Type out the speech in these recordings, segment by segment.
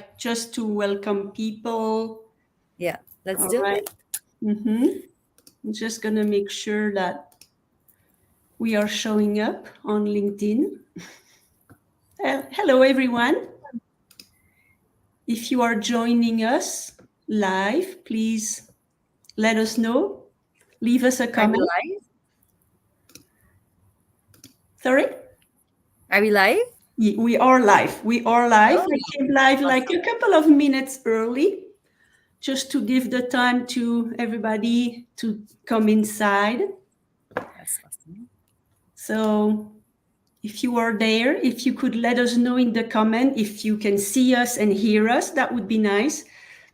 like just to welcome people. Yeah, let's All do right. it. I'm just going to make sure that we are showing up on LinkedIn. Hello, everyone. If you are joining us live, please let us know. Leave us a Are we comment. live? Sorry? Are we live? We are live. We are live. Oh, I came live like awesome. a couple of minutes early, just to give the time to everybody to come inside. That's awesome. So if you are there, if you could let us know in the comment if you can see us and hear us, that would be nice.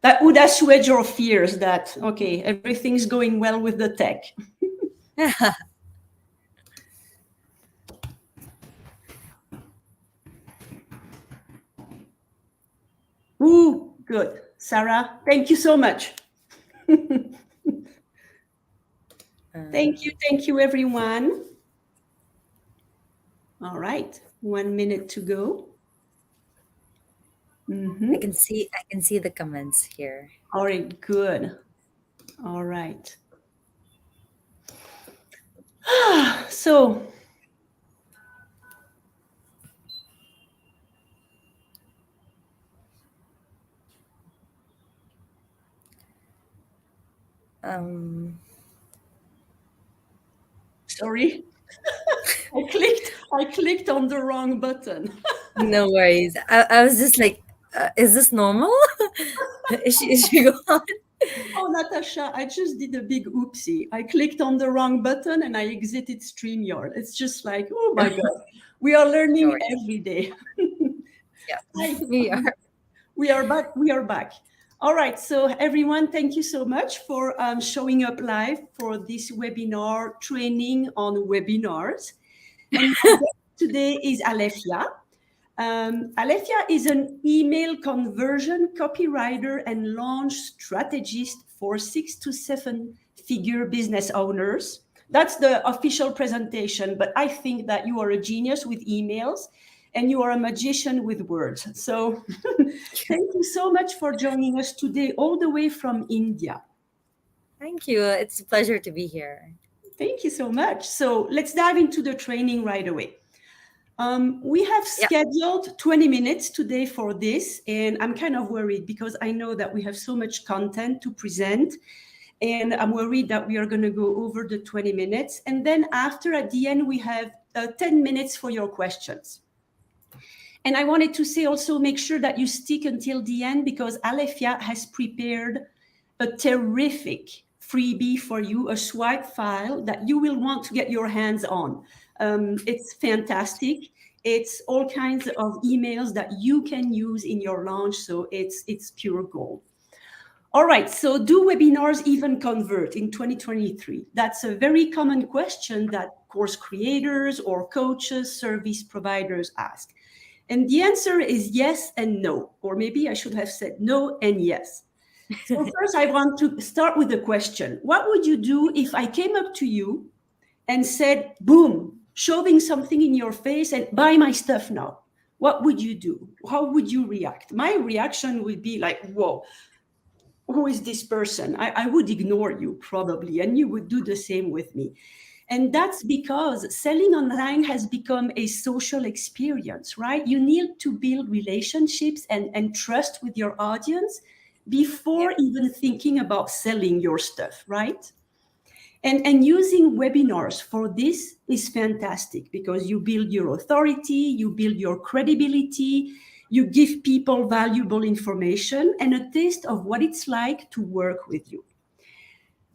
That would assuage your fears that, okay, everything's going well with the tech. Ooh, good. Sarah, thank you so much. Thank you, everyone. All right, 1 minute to go. I can see the comments here. All right, good. All right. So, sorry, I clicked on the wrong button. No worries. I was just like, is this normal? Is she gone? Oh, Natasha, I just did a big oopsie. I clicked on the wrong button and I exited StreamYard. It's just like, oh my God, we are No learning worries. every day. Yeah, Hi. we are. We are back. We are back. All right. So everyone, thank you so much for showing up live for this webinar training on webinars. And my guest today is Alefia. Alefia is an email conversion copywriter and launch strategist for 6 to 7 figure business owners. That's the official presentation, but I think that you are a genius with emails and you are a magician with words. So thank you so much for joining us today, all the way from India. Thank you. It's a pleasure to be here. Thank you so much. So let's dive into the training right away. We have scheduled 20 minutes today for this, and I'm kind of worried because I know that we have so much content to present, and I'm worried that we are going to go over the 20 minutes. And then after, at the end, we have 10 minutes for your questions. And I wanted to say also, make sure that you stick until the end because Alefia has prepared a terrific freebie for you, a swipe file that you will want to get your hands on. It's fantastic. It's all kinds of emails that you can use in your launch. So it's pure gold. All right. So do webinars even convert in 2023? That's a very common question that course creators or coaches, service providers ask. And the answer is yes and no, or maybe I should have said no and yes. So first, I want to start with a question. What would you do if I came up to you and said, boom, shoving something in your face and buy my stuff now? What would you do? How would you react? My reaction would be like, whoa, who is this person? I would ignore you probably, and you would do the same with me. And that's because selling online has become a social experience, right? You need to build relationships and trust with your audience before even thinking about selling your stuff, right? And using webinars for this is fantastic because you build your authority, you build your credibility, you give people valuable information and a taste of what it's like to work with you.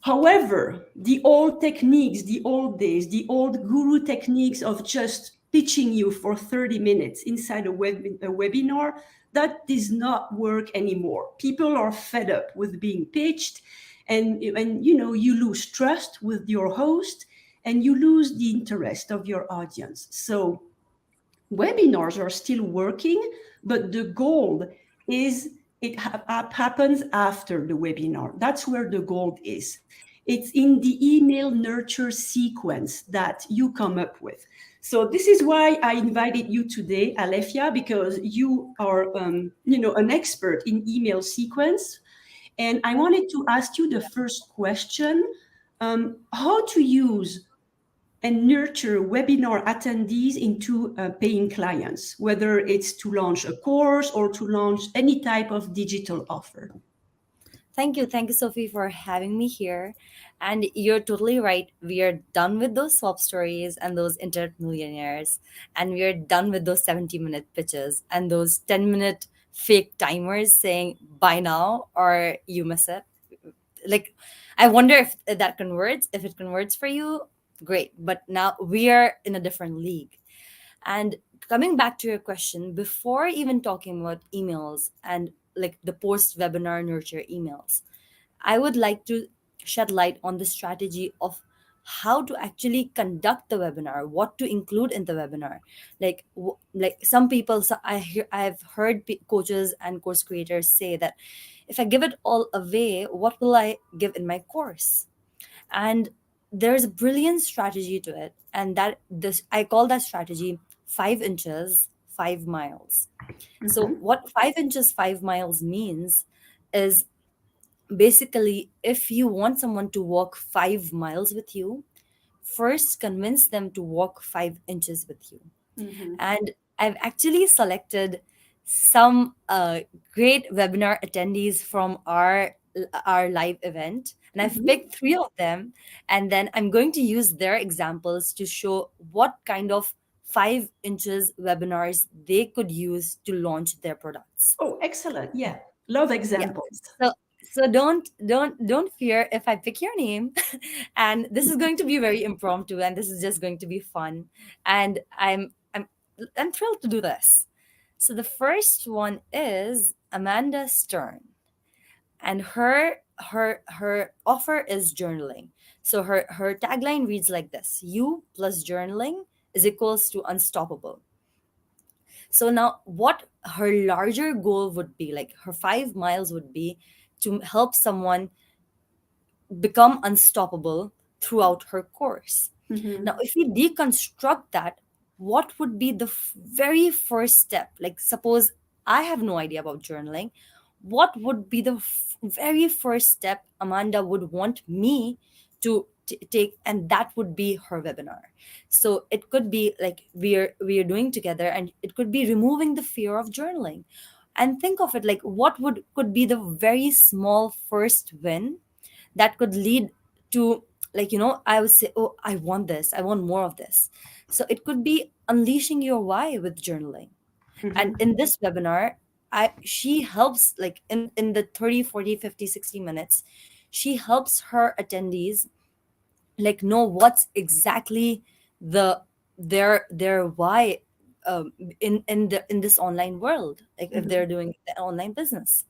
However, the old techniques, the old days, the old guru techniques of just pitching you for 30 minutes inside a webinar, that does not work anymore. People are fed up with being pitched and you lose trust with your host and you lose the interest of your audience. So webinars are still working, but the gold is it happens after the webinar. That's where the gold is. It's in the email nurture sequence that you come up with. So this is why I invited you today, Alefia, because you are, an expert in email sequence. And I wanted to ask you the first question, how to use and nurture webinar attendees into paying clients, whether it's to launch a course or to launch any type of digital offer. Thank you, Sophie, for having me here. And you're totally right. We are done with those swap stories and those internet millionaires, and we are done with those 70-minute pitches and those 10-minute fake timers saying buy now or you miss it. Like, I wonder if that converts. If it converts for you, great. But now we are in a different league. And coming back to your question, before even talking about emails and like the post webinar nurture emails, I would like to shed light on the strategy of how to actually conduct the webinar, what to include in the webinar. Like some people, I've heard coaches and course creators say that if I give it all away, what will I give in my course? And there's a brilliant strategy to it, and that this I call that strategy 5 inches 5 miles. So what 5 inches 5 miles means is basically, if you want someone to walk 5 miles with you, first convince them to walk 5 inches with you. And I've actually selected some great webinar attendees from our live event, and I've picked three of them, and then I'm going to use their examples to show what kind of 5 inches webinars they could use to launch their products. Oh, excellent. Yeah. Love Yeah. examples. So don't fear if I pick your name. And this is going to be very impromptu, and this is just going to be fun. And I'm thrilled to do this. So the first one is Amanda Stern, and her offer is journaling. So her tagline reads like this: you plus journaling is equals to unstoppable. So now what her larger goal would be, like her 5 miles would be to help someone become unstoppable throughout her course. Now, if we deconstruct that, what would be the very first step? Like, suppose I have no idea about journaling. What would be the very first step Amanda would want me to take? And that would be her webinar. So it could be like we are doing together, and it could be removing the fear of journaling. And think of it like, what would could be the very small first win that could lead to, like, I would say, oh, I want this, I want more of this. So it could be unleashing your why with journaling. And in this webinar, she helps, like, in the 30, 40, 50, 60 minutes, she helps her attendees like know what's exactly their why, in this online world, like if they're doing the online business.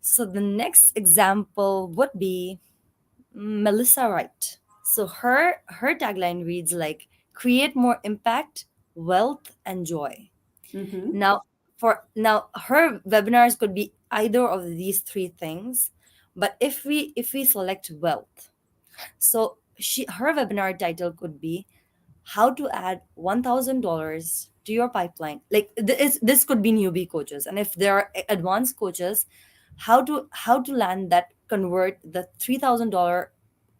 So the next example would be Melissa Wright. So her tagline reads like, create more impact, wealth, and joy. Now, her webinars could be either of these three things, but if we select wealth, so her webinar title could be how to add $1,000 to your pipeline. Like, this could be newbie coaches, and if there are advanced coaches, how to land that, convert the $3,000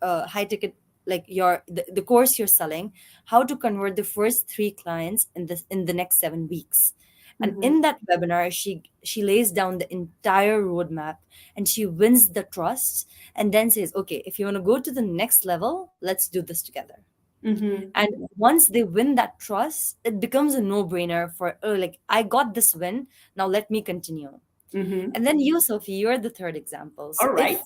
high ticket, like the course you're selling, how to convert the first three clients in the next 7 weeks. And in that webinar, she lays down the entire roadmap, and she wins the trust, and then says, okay, if you want to go to the next level, let's do this together. And once they win that trust, it becomes a no-brainer for, oh, like, I got this win, now let me continue. And then you, Sophie, you're the third example. So All right.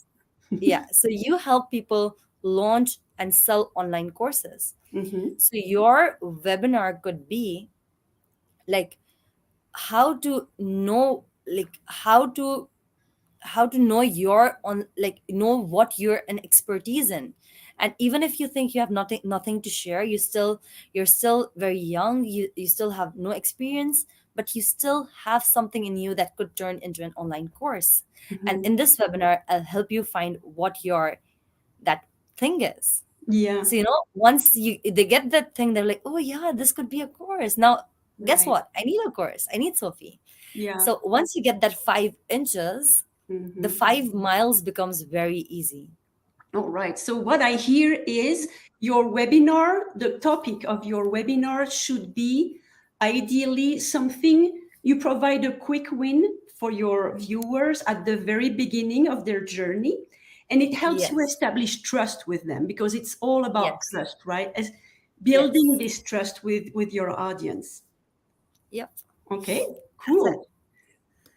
so you help people launch and sell online courses. So your webinar could be like, how to know, like, how to know your on, like, know what you're an expertise in. And even if you think you have nothing to share, you're still very young, you still have no experience, but you still have something in you that could turn into an online course. And in this webinar, I'll help you find what your that thing is. Yeah. So, once they get that thing, they're like, oh yeah, this could be a course. Now, guess Right. what? I need a course. I need Sophie. Yeah. So once you get that 5 inches, the Mhm. 5 miles becomes very easy. All right. So what I hear is your webinar, the topic of your webinar should be ideally something you provide a quick win for your viewers at the very beginning of their journey. And it helps you Yes. establish trust with them because it's all about Yes. trust, right? As building Yes. this trust with your audience. Yep. Okay, That's it. cool.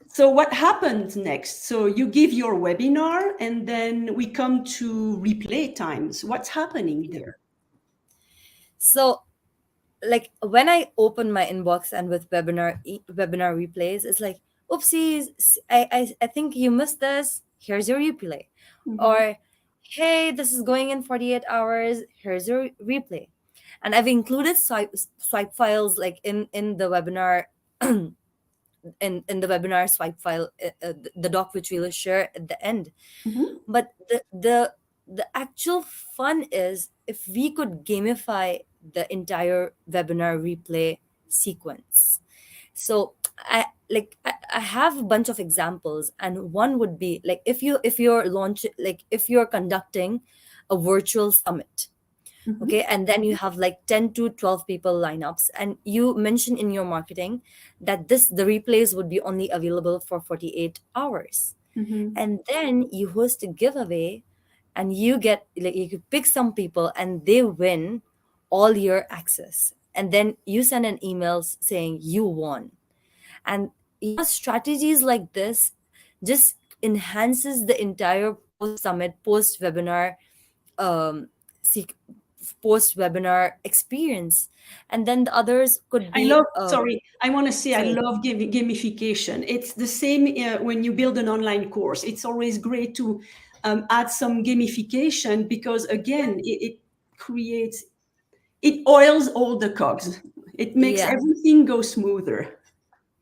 So what happens next? So you give your webinar and then we come to replay times. What's happening there? So, like when I open my inbox and with webinar replays, it's like, oopsies, I think you missed this. Here's your replay. Mhm. Or, hey, this is going in 48 hours. Here's your replay. And I've included swipe files like in the webinar in the webinar swipe file, the doc which we'll share at the end. Mhm. But the actual fun is if we could gamify the entire webinar replay sequence. So I have a bunch of examples, and one would be like if you're conducting a virtual summit. Mhm. Okay, and then you have like 10 to 12 people lineups, and you mention in your marketing that the replays would be only available for 48 hours. Mhm. And then you host a giveaway, and you get like you could pick some people and they win all year access, and then you send an email saying you won. And strategies like this just enhances the entire post summit, post webinar, um seek post webinar experience. And then the others could I be love, sorry, I want to say I sorry. love gamification. It's the same when you build an online course. It's always great to add some gamification because, again, it creates, it oils all the cogs. It makes Yeah. everything go smoother.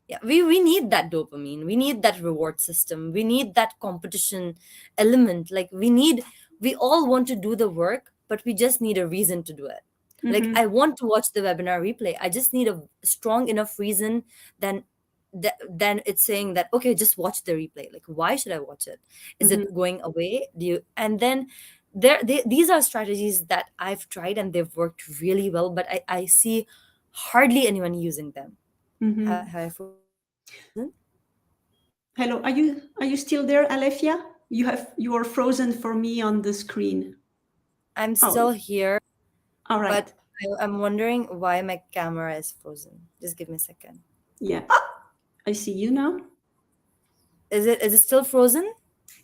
Yeah, we need that dopamine, we need that reward system, we need that competition element. Like we all want to do the work, but we just need a reason to do it. Like Mhm. I want to watch the webinar replay, I just need a strong enough reason. Then then it's saying that, okay, just watch the replay. Like, why should I watch it? Is Mhm. it going away? Do you And then these are strategies that I've tried and they've worked really well, but I see hardly anyone using them. Mhm. Have I frozen? Hello, are you still there, Alefia? You are frozen for me on the screen. I'm Oh, still here, all right. but I'm wondering why my camera is frozen. Just give me a second. Yeah. I see you now. Is it still frozen?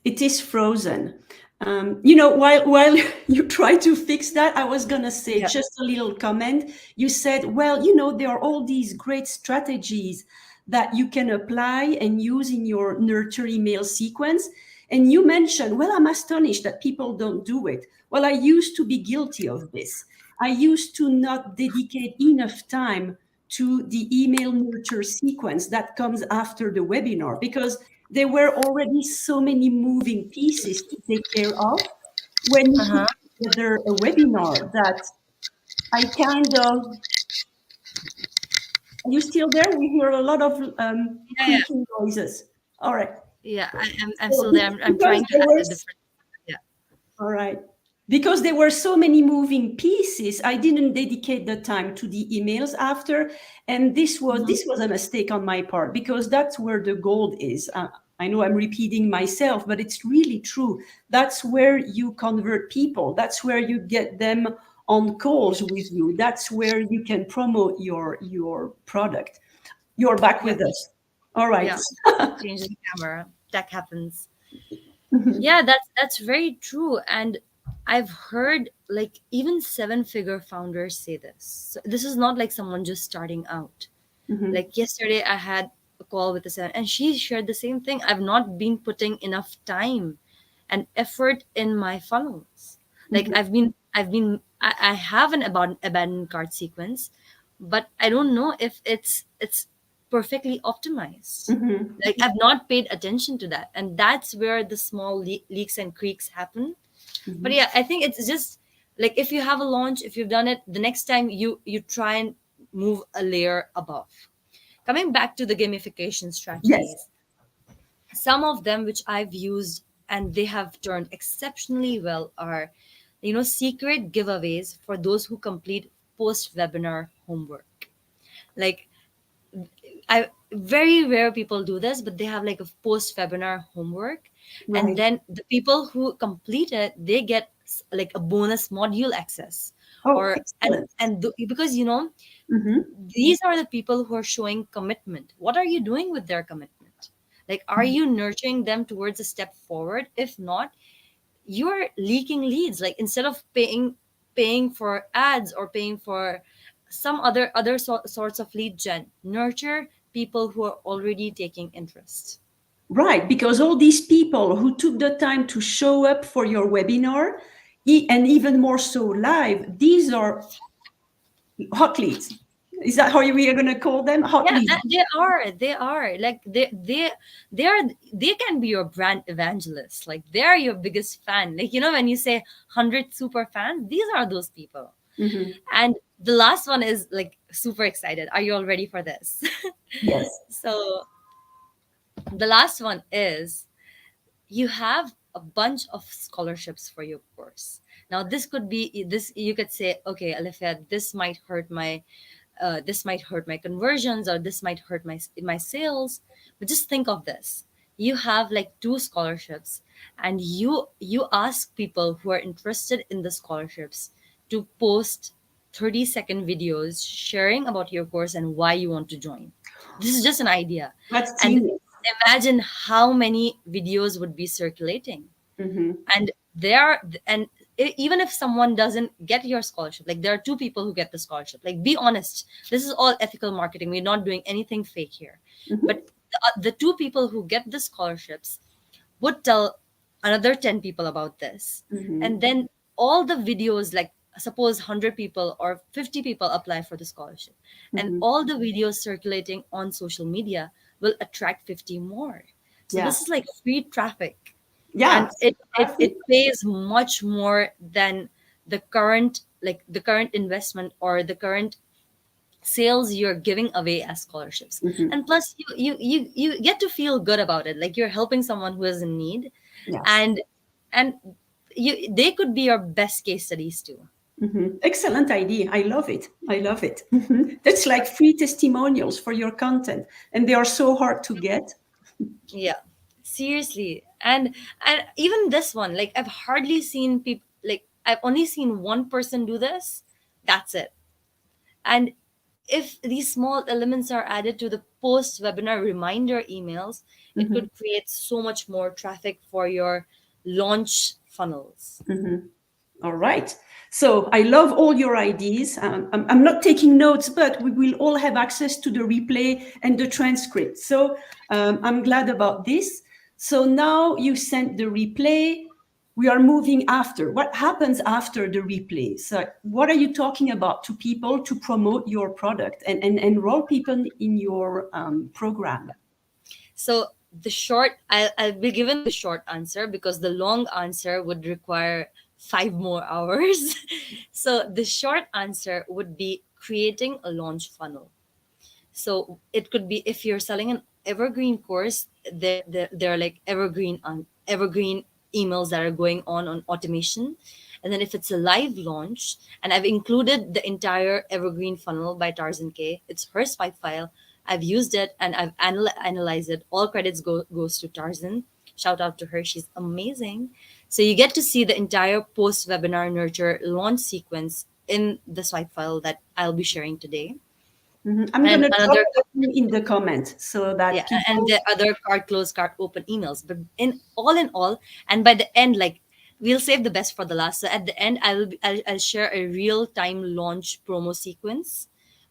It is frozen. While you try to fix that, I was gonna say Yeah. just a little comment. You said, well, there are all these great strategies that you can apply and use in your nurture email sequence. And you mentioned, well, I'm astonished that people don't do it. Well, I used to be guilty of this. I used to not dedicate enough time to the email nurture sequence that comes after the webinar because there were already so many moving pieces to take care of when you put Uh-huh. together a webinar that I kind of. Are you still there? We hear a lot of Yeah, yeah, creaking noises. All right. yeah. I'm So still there. I'm because trying to there add were a different. Yeah. All right. Because there were so many moving pieces, I didn't dedicate the time to the emails after, and this was a mistake on my part because that's where the gold is. I know I'm repeating myself, but it's really true. That's where you convert people. That's where you get them on calls with you. That's where you can promote your product. You're back Yeah. with us. All right. Yeah. Change the camera. That happens. Yeah, that's very true. And I've heard like even seven-figure founders say this. So this is not like someone just starting out. Mhm. Like yesterday, I had a call with a seven, and she shared the same thing. I've not been putting enough time and effort in my funnels. Like Mhm. I have an abandoned cart sequence, but I don't know if it's perfectly optimized. Mhm. Like I've not paid attention to that, and that's where the small leaks and creaks happen. But Mhm. yeah, I think it's just Like if you have a launch, if you've done it, the next time you try and move a layer above. Coming back to the gamification Yes. strategies, some of them which I've used and they have turned exceptionally well are, secret giveaways for those who complete post webinar homework. Like, I very rare people do this, but they have like a post webinar homework, and Right. then the people who complete it, they get like a bonus module access, Oh, or excellent. because Mm-hmm. these are the people who are showing commitment. What are you doing with their commitment? Like, are you nurturing them towards a step forward? If not, you're leaking leads. Like, instead of paying for ads or paying for some sorts of lead gen, nurture people who are already taking interest. Right, because all these people who took the time to show up for your webinar, and even more so live, these are hot leads. Is that how we are going to call them? Hot Yeah, leads. they are like they can be your brand evangelist. Like, they're your biggest fan. Like, when you say 100 super fans, these are those people. Mm-hmm. And the last one is like super excited. Are you all ready for this? Yes. So the last one is, you have a bunch of scholarships for your course. Now, this could be this. You could say, okay, Alifia, this might hurt my conversions, or this might hurt my sales. But just think of this: you have like two scholarships, and you ask people who are interested in the scholarships to post 30-second videos sharing about your course and why you want to join. This is just an idea. That's And genius. imagine how many videos would be circulating. Mm-hmm. And there and even if someone doesn't get your scholarship, like, there are two people who get the scholarship. Like, be honest, this is all ethical marketing, we're not doing anything fake here. Mm-hmm. But the two people who get the scholarships would tell another 10 people about this. Mm-hmm. And then all the videos, like, suppose 100 people or 50 people apply for the scholarship, and Mm-hmm. all the videos circulating on social media will attract 50 more. So Yeah. this is like free traffic, Yeah. and it pays much more than the current investment or the current sales you're giving away as scholarships. Mm-hmm. And plus, you get to feel good about it, like you're helping someone who is in need. Yes. And and they could be your best case studies too. Mm-hmm. Excellent idea. I love it. I love it. Mm-hmm. That's like free testimonials for your content, and they are so hard to get. Yeah, seriously. And even this one, like, I've hardly seen people, like, I've only seen one person do this. That's it. And if these small elements are added to the post webinar reminder emails, it Mm-hmm. could create so much more traffic for your launch funnels. Mm-hmm. All right. So I love all your ideas. I'm not taking notes, but we will all have access to the replay and the transcript. So I'm glad about this. So now you sent the replay. We are moving after. What happens after the replay? So what are you talking about to people to promote your product and enroll people in your program? So I'll be given the short answer, because the long answer would require 5 more hours. So the short answer would be creating a launch funnel. So it could be, if you're selling an evergreen course, there are like evergreen emails that are going on automation. And then if it's a live launch, and I've included the entire evergreen funnel by Tarzan K, it's her spike file. I've used it and I've analyzed it. All credits goes to Tarzan. Shout out to her, she's amazing. So you get to see the entire post webinar nurture launch sequence in the swipe file that I'll be sharing today. Mhm. I'm going And to drop another, that in the comment so yeah, that and people. the other card close, card open emails. But in all, and by the end, like, we'll save the best for the last. So at the end, I'll share a real time launch promo sequence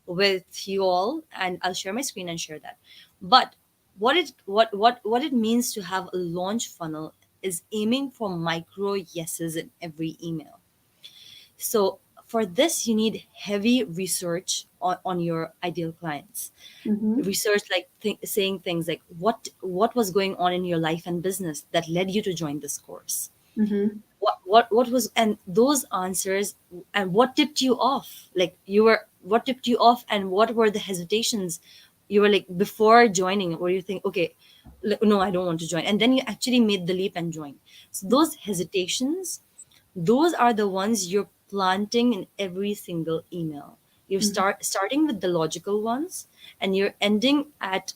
with you all, and I'll share my screen and share that. But what it means to have a launch funnel is aiming for micro yeses in every email. So for this, you need heavy research on your ideal clients. Mhm. Research, like, saying things like, what was going on in your life and business that led you to join this course. Mhm. what was, and those answers, and what tipped you off, like what tipped you off, and what were the hesitations you were like before joining, where you think, okay, no, I don't want to join, and then you actually made the leap and joined. So those hesitations, those are the ones you're planting in every single email. You're starting with the logical ones, and you're ending at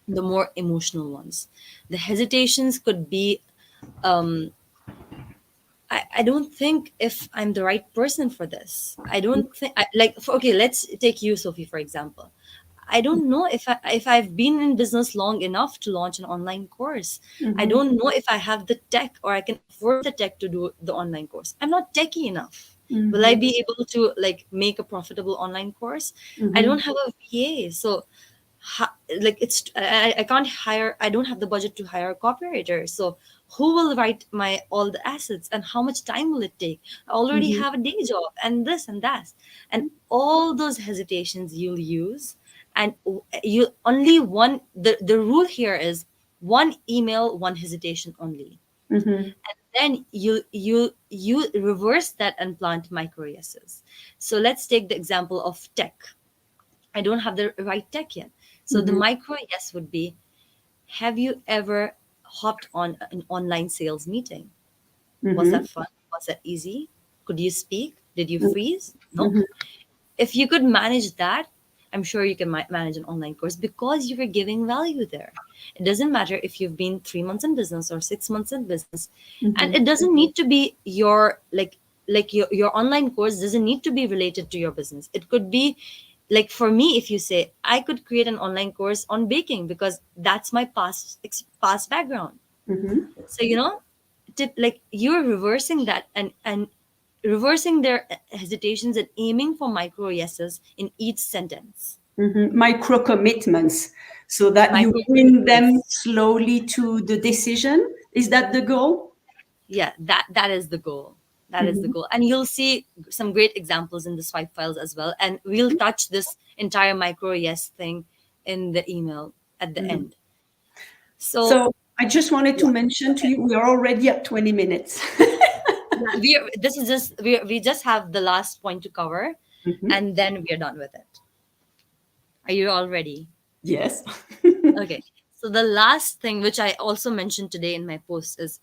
the more emotional ones. The hesitations could be, I don't think if I'm the right person for this. I don't think okay, let's take you, Sophie, for example. I don't know if I've been in business long enough to launch an online course. I don't know if I have the tech, or I can afford the tech to do the online course. I'm not techy enough. Will I be able to like make a profitable online course? I don't have a VA, so like I can't hire. I don't have the budget to hire a copywriter. So who will write my all the assets, and how much time will it take? I already have a day job, and this and that, and all those hesitations you'll use, and you only one. The rule here is one email, one hesitation only. And then you reverse that and plant micro yeses. So let's take the example of tech. I don't have the right tech yet. So the micro yes would be, have you ever hopped on an online sales meeting? Was that fun? Was that easy? Could you speak? Did you freeze? No. If you could manage that, I'm sure you can manage an online course, because you are giving value there. It doesn't matter if you've been 3 months in business or 6 months in business. And it doesn't need to be your your online course doesn't need to be related to your business. It could be like, for me, if you say, I could create an online course on baking because that's my past background. So like you're reversing that and reversing their hesitations and aiming for micro yeses in each sentence. Micro commitments, so that you bring them slowly to the decision. Is that the goal? Yeah, that is the goal. That is the goal. And you'll see some great examples in the swipe files as well. And we'll touch this entire micro yes thing in the email at the end. So I just wanted to mention to you, we are already at 20 minutes. we just have the last point to cover, and then we're done with it. Are you all ready? Yes. Okay. So the last thing, which I also mentioned today in my post, is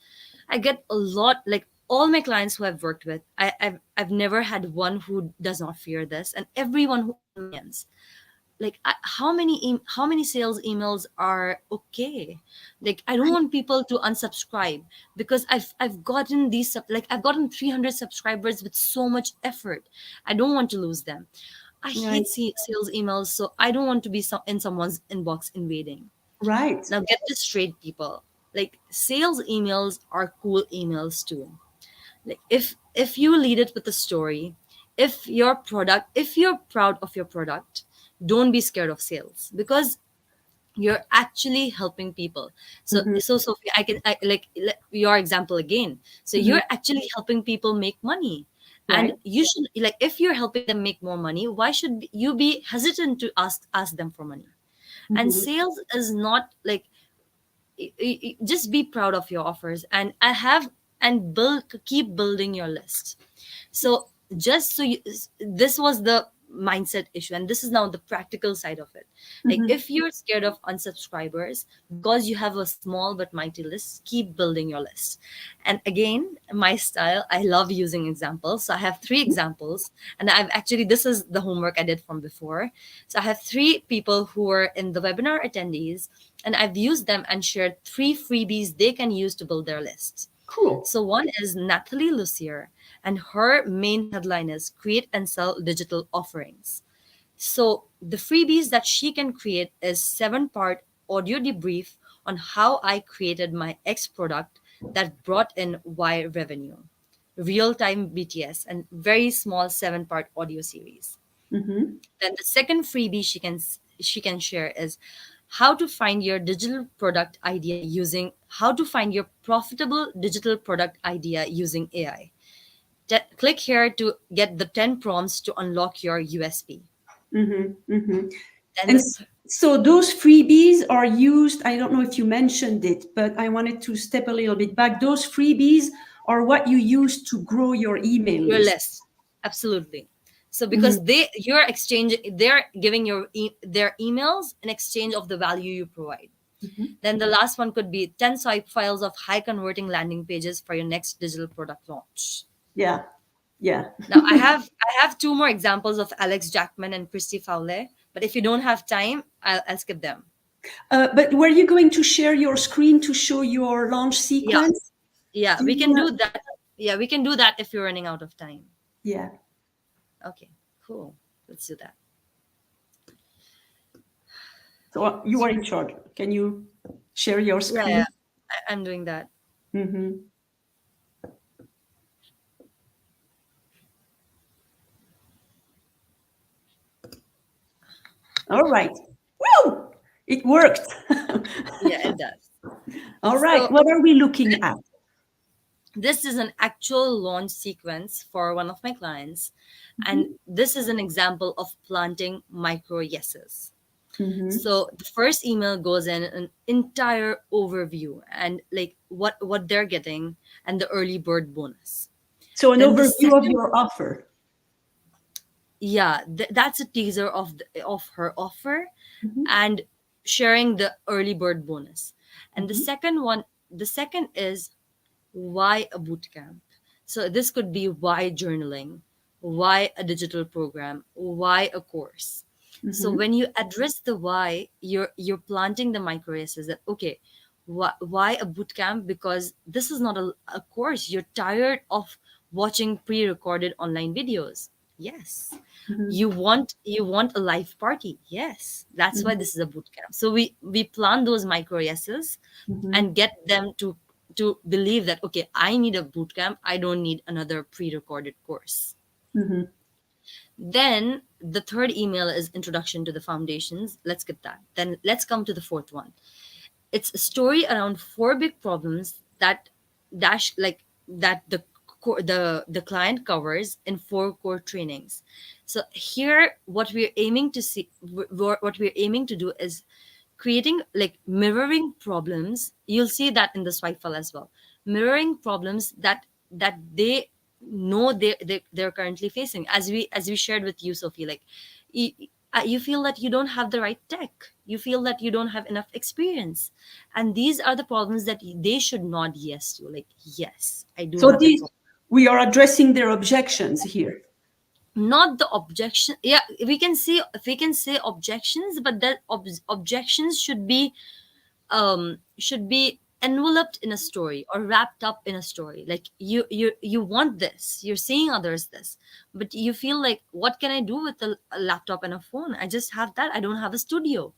I get a lot, like all my clients who I've worked with, I've never had one who does not fear this, and everyone who onions. Like, how many sales emails are okay? Like, I don't want people to unsubscribe, because I've gotten I've gotten 300 subscribers with so much effort. I don't want to lose them. I hate sales emails, so I don't want to be in someone's inbox invading. Right. Now get this straight, people. Like, sales emails are cool emails too. Like, if you lead it with a story, if you're proud of your product, don't be scared of sales, because you're actually helping people. So Sophie, I like your example again. So you're actually helping people make money. And you should, like, if you're helping them make more money, why should you be hesitant to ask them for money? And sales is not like, just be proud of your offers and keep building your list. So this was the mindset issue, and this is now the practical side of it. Like, if you're scared of unsubscribers because you have a small but mighty list, keep building your list. And again, my style, I love using examples. So I have 3 examples, and this is the homework I did from before. So I have 3 people who were in the webinar attendees, and I've used them and shared 3 freebies they can use to build their lists. Cool. So one is Natalie Lucier, and her main headline is create and sell digital offerings. So the freebies that she can create is 7-part audio debrief on how I created my X product that brought in Y revenue, real-time BTS, and very small 7-part audio series. Then the second freebie she can share is how to find your profitable digital product idea using AI. Click here to get the 10 prompts to unlock your USP. So those freebies are used, I don't know if you mentioned it, but I wanted to step a little bit back. Those freebies or what you use to grow your email Your list. list. Absolutely. So because they're giving their emails in exchange of the value you provide. Then the last one could be 10 swipe files of high converting landing pages for your next digital product launch. Yeah. Now I have two more examples of Alex Jackman and Christy Fowler, but if you don't have time, I'll skip them. But were you going to share your screen to show your launch sequence? Yeah, we can do that. Yeah, we can do that if you're running out of time. Yeah. Okay, cool. Let's do that. So you are in charge. Can you share your screen? Yeah, I'm doing that. All right. Woo! It worked. Yeah, it does. All right. So, what are we looking at? This is an actual launch sequence for one of my clients. And this is an example of planting micro yeses. So the first email goes in an entire overview and like what they're getting and the early bird bonus. So an overview of your offer. Yeah, that's a teaser of her offer and sharing the early bird bonus. And the second is why a bootcamp. So this could be why journaling, why a digital program, why a course. So when you address the why, you're planting the micro yeses that, okay, why a bootcamp? Because this is not a course. You're tired of watching pre-recorded online videos. Yes. You want a live party. Yes. That's why this is a bootcamp. So we plan those micro yeses and get them to believe that, okay, I need a bootcamp. I don't need another pre-recorded course. Then the third email is introduction to the foundations. Let's skip that. Then let's come to the fourth one. It's a story around 4 big problems that the client covers in 4 core trainings. So here, what we're aiming to do is creating like mirroring problems. You'll see that in the swipe file as well. Mirroring problems that they know they're currently facing, as we shared with you, Sophie. Like you feel that you don't have the right tech, you feel that you don't have enough experience, and these are the problems that they should nod yes to. Like, yes, I do. So we are addressing their objections here, not the objection. Yeah, we can say objections, but that objections should be enveloped in a story or wrapped up in a story. Like you want this, you're seeing others this, but you feel like, what can I do with a laptop and a phone? I just have that. I don't have a studio.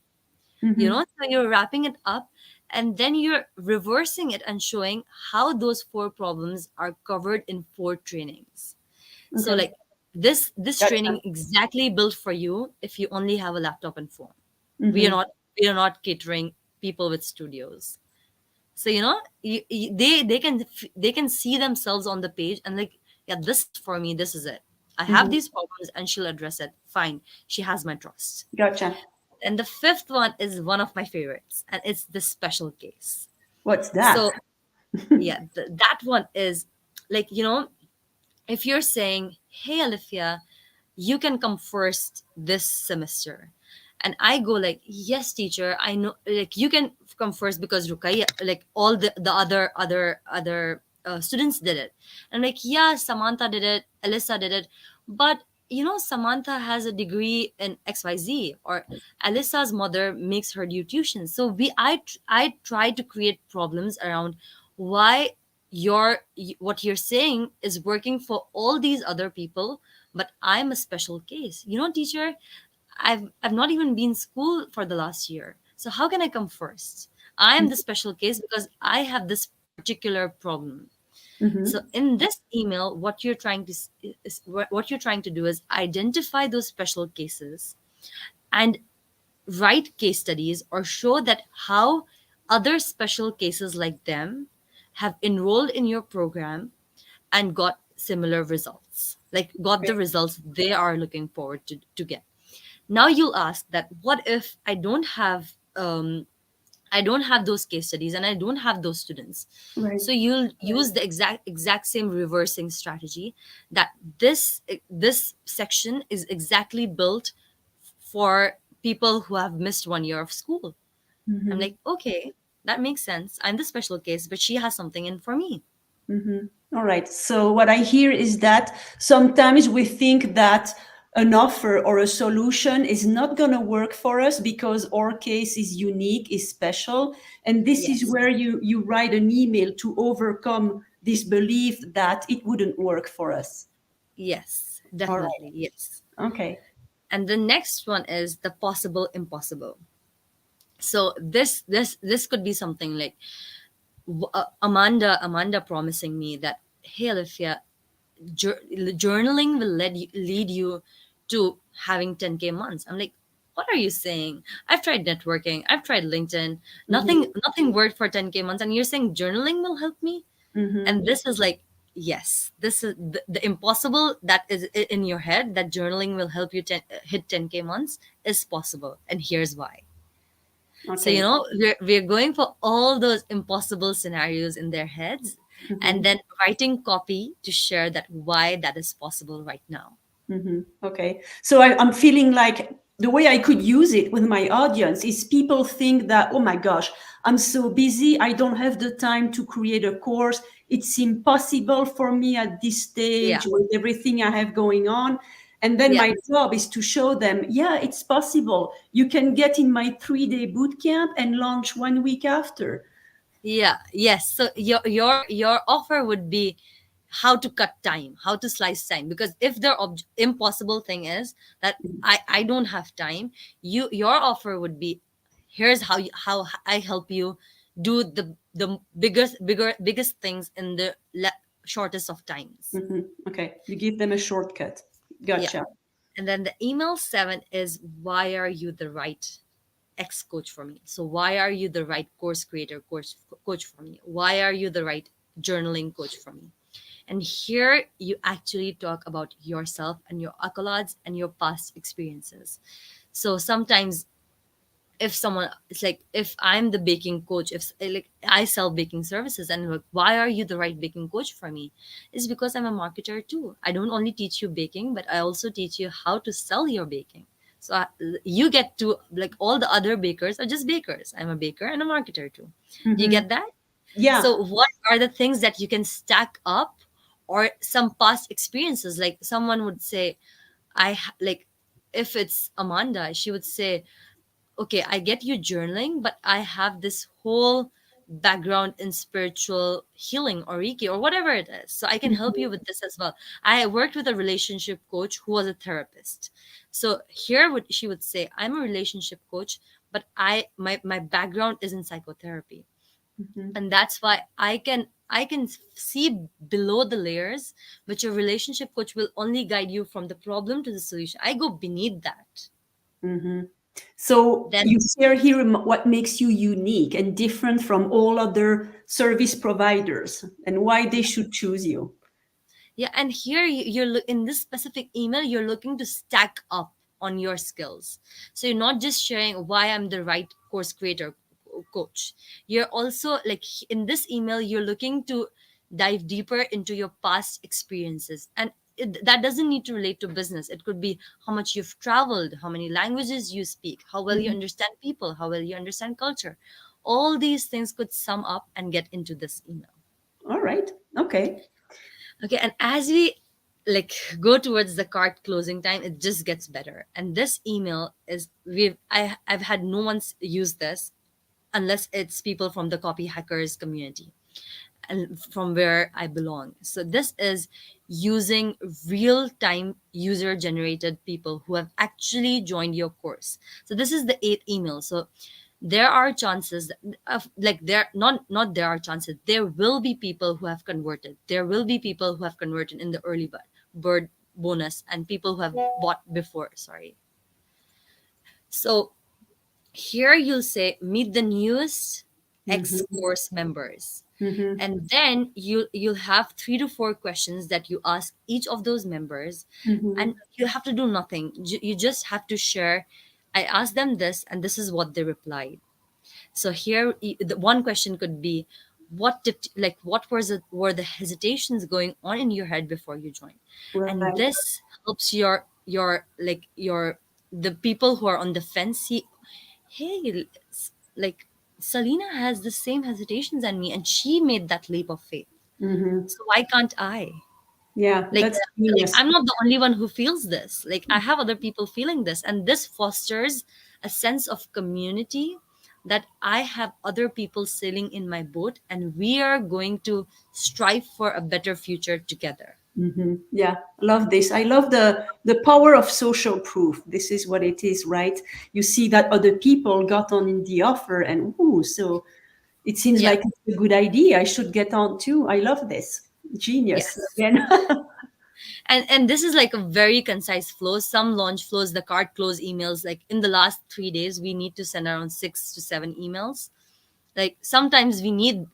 So you're wrapping it up, and then you're reversing it and showing how those 4 problems are covered in 4 trainings. So like this training exactly built for you if you only have a laptop and phone. We are not catering people with studios. So they can see themselves on the page and like, yeah, this is for me, this is it. I have these problems and she'll address it. Fine, she has my trust. Gotcha. And the 5th one is one of my favorites, and it's the special case. What's that? So yeah, that one is like, if you're saying, hey Alifia, you can come first this semester, and I go like, yes teacher, I know, like, you can come first because Ruqayya, like all the other students did it. And like, yeah, Samantha did it, Alyssa did it, but Samantha has a degree in XYZ, or Alyssa's mother makes her do tuition. So I try to create problems around why what you're saying is working for all these other people, but I'm a special case. Teacher, I've not even been in school for the last year. So how can I come first? I am the special case because I have this particular problem. So in this email, what you're trying to do is identify those special cases and write case studies, or show that how other special cases like them have enrolled in your program and got similar results, like got the results they are looking forward to get. Now you'll ask that, what if I don't have I don't have those case studies and I don't have those students. Right. So you'll use the exact same reversing strategy, that this section is exactly built for people who have missed 1 year of school. I'm Mm-hmm. like, okay, that makes sense. I'm the special case, but she has something in for me. Mm-hmm. All right. So what I hear is that sometimes we think that an offer or a solution is not going to work for us because our case is unique, is special, and this is Yes. where you write an email to overcome this belief that it wouldn't work for us. Yes, All definitely. right. Yes. Okay. And the next one is the possible impossible. So this could be something like, Amanda promising me that, hey Alifia, journaling will lead you to having 10K months. I'm like, what are you saying? I've tried networking, I've tried LinkedIn, Mm-hmm. nothing worked for 10K months, and you're saying journaling will help me? Mm-hmm. And this is like, yes, this is the impossible that is in your head, that journaling will help you hit 10K months, is possible, and here's why. So, Okay. we're going for all those impossible scenarios in their heads, and Mm-hmm. then writing copy to share that why that is possible right now. Mm-hmm. Okay. So I'm feeling like the way I could use it with my audience is people think that, oh my gosh, I'm so busy. I don't have the time to create a course. It's impossible for me at this Yeah. stage with everything I have going on. And then Yeah. my job is to show them, yeah, it's possible. You can get in my 3-day boot camp and launch 1 week after. Yeah. Yes. So your offer would be how to cut time, how to slice time. Because if their impossible thing is that I don't have time, your offer would be, here's how I help you do the biggest things in the shortest of times. Mhm. Okay. You give them a shortcut. Yeah. Gotcha. And then the email 7 is, why are you the right X coach for me? So why are you the right course creator coach for me? Why are you the right journaling coach for me? And here you actually talk about yourself and your accolades and your past experiences. So sometimes, if someone, it's like, if I'm the baking coach, if like I sell baking services, and like, why are you the right baking coach for me? It's because I'm a marketer too. I don't only teach you baking, but I also teach you how to sell your baking. So you get to, like, all the other bakers are just bakers. I'm a baker and a marketer too. Do you Mhm. get that? Yeah. So what are the things that you can stack up, or some past experiences? Like, someone would say, like, if it's Amanda, she would say, okay, I get you journaling, but I have this whole background in spiritual healing or Reiki or whatever it is. So I can help Mhm. you with this as well. I worked with a relationship coach who was a therapist. So here she would say, I'm a relationship coach, but my background is in psychotherapy. Mhm. And that's why I can see below the layers, which a relationship coach will only guide you from the problem to the solution. I go beneath that. Mhm. So Then you share here what makes you unique and different from all other service providers and why they should choose you. yeah, and here in this specific email, you're looking to stack up on your skills. So you're not just sharing why I'm the right course creator coach. You're also, like, in this email, you're looking to dive deeper into your past experiences. And that doesn't need to relate to business. It could be how much you've traveled, how many languages you speak, how well you Mhm. understand people, how well you understand culture. All these things could sum up and get into this email. All right. Okay. Okay, and as we, like, go towards the cart closing time, it just gets better. And this email is, I've had no one's use this unless it's people from the copy hackers community and from where I belong. So this is using real time user generated people who have actually joined your course. So this is the eighth email. So there are chances of, like, there not there are chances, there will be people who have converted. There will be people who have converted in the early bird bonus, and people who have bought before, sorry. So here you'll say, meet the newest X Mhm. course members. Mhm. And then you'll have 3 to 4 questions that you ask each of those members. Mhm. And you have to do nothing. You just have to share, I asked them this and this is what they replied. So here, the one question could be, what did, like, what was it, were the hesitations going on in your head before you joined? And Right. this helps your the people who are on the fence see, hey, like, Selena has the same hesitations as me, and she made that leap of faith. Hmm. So why can't I? Yeah, like that's like genius. I'm not the only one who feels this. Like, I have other people feeling this, and this fosters a sense of community, that I have other people sailing in my boat, and we are going to strive for a better future together. Hmm. Yeah, love this. I love the power of social proof. This is what it is, right? You see that other people got on in the offer, and ooh, so it seems Yeah. like it's a good idea. I should get on too. I love this. Genius Yes. again. And this is like a very concise flow. Some launch flows, the cart close emails, like in the last 3 days we need to send around 6 to 7 emails. Like, sometimes we need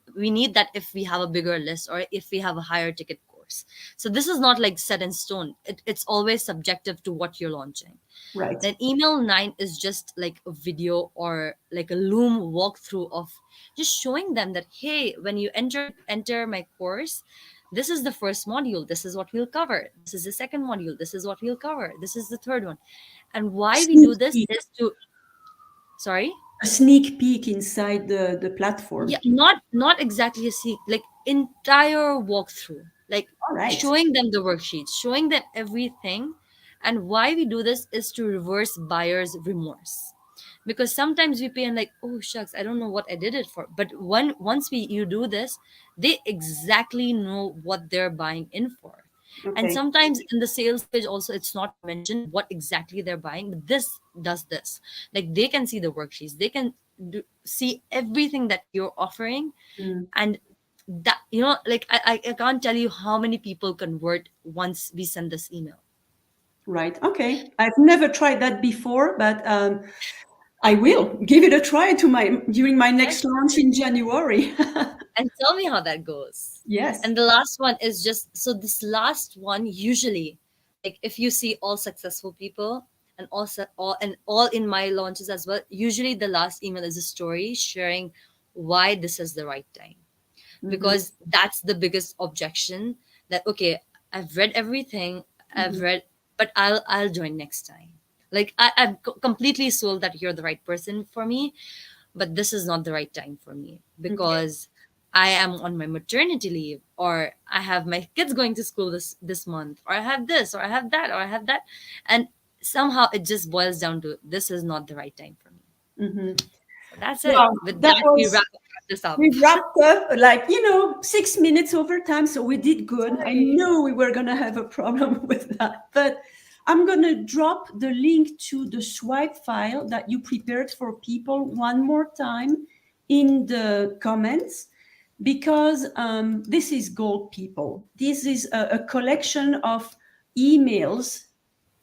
that if we have a bigger list, or if we have a higher ticket course. So this is not like set in stone. It's always subjective to what you're launching. Right. Then email 9 is just like a video, or like a Loom walkthrough of just showing them that, hey, when you enter my course, this is the first module, this is what we'll cover, this is the second module, this is what we'll cover, this is the third one. And why we Sneak do this peek, is to, sorry. a sneak peek inside the platform. Yeah, not exactly a seek, like entire walkthrough, like All right. showing them the worksheets, showing them everything. And why we do this is to reverse buyer's remorse, because sometimes we pay and like, oh shucks, I don't know what I did it for. But once you do this, they exactly know what they're buying in for. And Okay. sometimes in the sales page also, it's not mentioned what exactly they're buying, but this does this. Like, they can see the worksheets, they can see everything that you're offering. Mm. And that, like, I can't tell you how many people convert once we send this email. Right. Okay. I've never tried that before, but I will give it a try during my Yes. next launch in January. And tell me how that goes. Yes. And the last one is just, so this last one, usually, like, if you see all successful people, and all in my launches as well, usually the last email is a story sharing why this is the right time. Hmm. Because that's the biggest objection, that, okay, I've read everything, I've Hmm. read, but I'll join next time. Like, I've completely sold that you're the right person for me, but this is not the right time for me, Okay. because I am on my maternity leave, or I have my kids going to school this month, or I have this, or I have that, or I have that. And somehow it just boils down to, this is not the right time for me. Hmm. So that's it. Wow, With that that, we was wrap this up. we wrapped up like 6 minutes over time, so we did good. I Sorry. knew we were gonna have a problem with that, but I'm gonna drop the link to the swipe file that you prepared for people one more time in the comments, because this is gold, people. This is a collection of emails,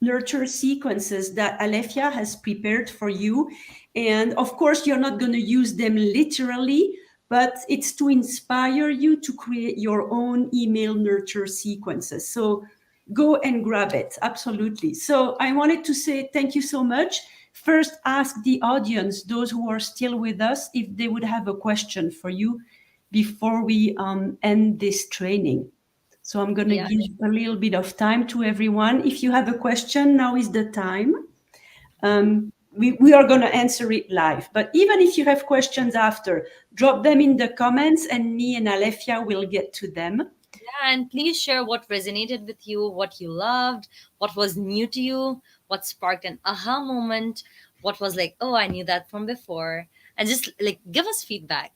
nurture sequences that Alefia has prepared for you. And of course, you're not going to use them literally, but it's to inspire you to create your own email nurture sequences. So go and grab it. Absolutely. So I wanted to say thank you so much. First, ask the audience, those who are still with us, if they would have a question for you before we end this training. So I'm going to Yeah. give a little bit of time to everyone. If you have a question, now is the time. We are going to answer it live. But even if you have questions after, drop them in the comments and me and Alefia will get to them. Yeah, and please share what resonated with you, what you loved, what was new to you, what sparked an aha moment, what was like, oh, I knew that from before, and just like give us feedback.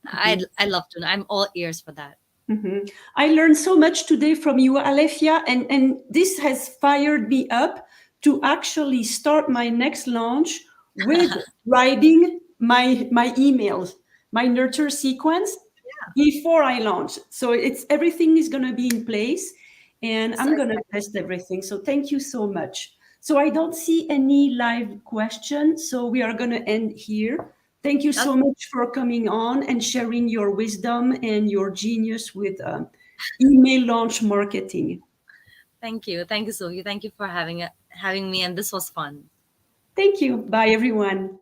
I love to know. I'm all ears for that. Mhm. I learned so much today from you, Alefia, and this has fired me up to actually start my next launch with writing my emails, my nurture sequence before I launch. So it's everything is going to be in place, and So I'm going to test everything. So thank you so much. So I don't see any live questions, so we are going to end here. Thank you so okay. much for coming on and sharing your wisdom and your genius with email launch marketing. Thank you, Sophie. Thank you for having me, and this was fun. Thank you. Bye, everyone.